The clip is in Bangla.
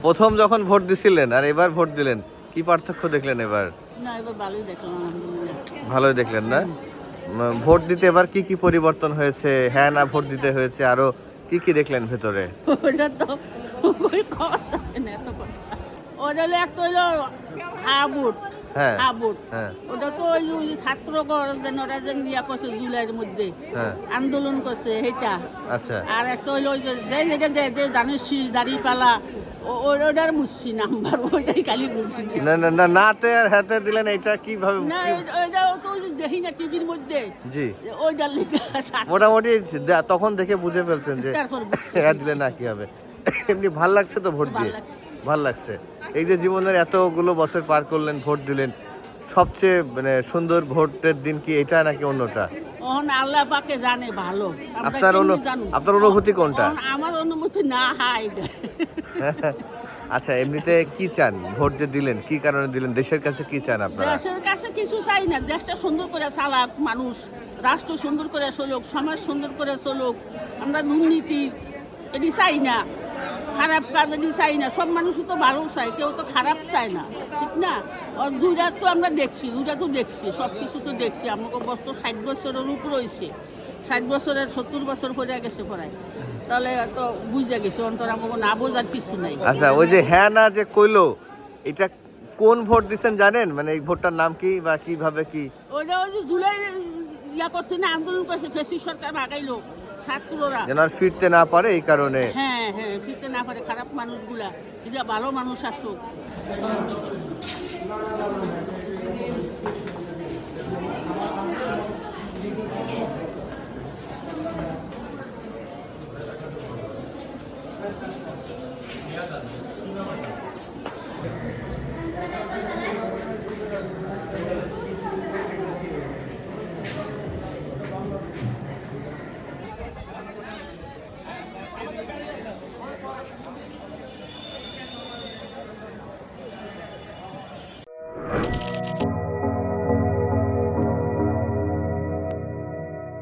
প্রথম যখন ভোট দিছিলেন আর এবার ভোট দিলেন কি পার্থক্য দেখলেন এবার? না, এবার ভালোই দেখলাম আলহামদুলিল্লাহ। ভালোই দেখলেন না? ভোট দিতে এবার কি কি পরিবর্তন হয়েছে? হ্যাঁ না ভোট দিতে হয়েছে, আরো কি কি দেখলেন ভেতরে? ওটা তো ওই কথা না, এত কথা। ওটা হলো একটা হইলো হাবুট, হ্যাঁ হাবুট। হ্যাঁ ওটা তো ওই যে ছাত্র ওরা যে ইয়া করছে জুলাইয়ের মধ্যে হ্যাঁ আন্দোলন করছে সেটা। আচ্ছা আর একটা হইলো ওই যেটা যে জানিস দাড়ি পালা ওটার বুঝছি নাম্বার, ওইটাই খালি বুঝছি না না না নাতে আর হাতে দিলেন, এটা কিভাবে? না। ওইটা তো ওই যে দেখি না টিভির মধ্যে জি ওইটার লেখা মোটামুটি তখন দেখে বুঝে ফেলছেন যে তারপর হ্যাঁ দিলে না কি হবে। এমনি ভাল লাগছে তো ভোট ভালো দিয়ে? লাগছে। ভাল লাগছে। এই যে জীবনের এতগুলো বছর পার করলেন, ভোট দিলেন, সবচেয়ে মানে সুন্দর ভোটের দিন কি এটা নাকি অন্যটা? ওহন আল্লাহ পাকে জানে ভালো। আমরা আপনার কেমনে জানবো? আপনার অনুভূতি কোনটা? ওহন আমার অনুভূতি না হাই। আচ্ছা এমনিতে কি চান? ভোট যে দিলেন কি কারণে দিলেন? দেশের কাছে কি চান আপনারা? দেশের কাছে কিছু চাই না, দেশটা সুন্দর করে চালাক মানুষ, রাষ্ট্র সুন্দর করে চলুক, সমাজ সুন্দর করে চলুক। আমরা দুর্নীতি এটি চাই না, খারাপ কাজ এটি চাই না। সব মানুষই তো ভালো চায়, কেউ তো খারাপ চায় না, ঠিক না? আর দুইটা তো আমরা দেখছি, সব কিছু তো দেখছি। আমাকে বস্তু 60 বছরের উপর হয়েছে, 60 বছরের 70 বছর পরে গেছে পড়ায়, তাহলে তো বুঝে গেছে অন্তর আমাকে না বোঝার কিছু নাই। আচ্ছা ওই যে হ্যাঁ না যে কইলো, এটা কোন ভোট দিচ্ছেন জানেন? মানে এই ভোটটার নাম কি বা কিভাবে কি? ওইটা ওই যে জুলাই ইয়া করছে না, আন্দোলন করছে, ফেসিস সরকার ভাগাইলো ছাত্ররা। যেন আর ফিরতে না পারে এই কারণে। হ্যাঁ হ্যাঁ, ফিরতে না পারে খারাপ মানুষগুলা, এটা ভালো মানুষ আসুক।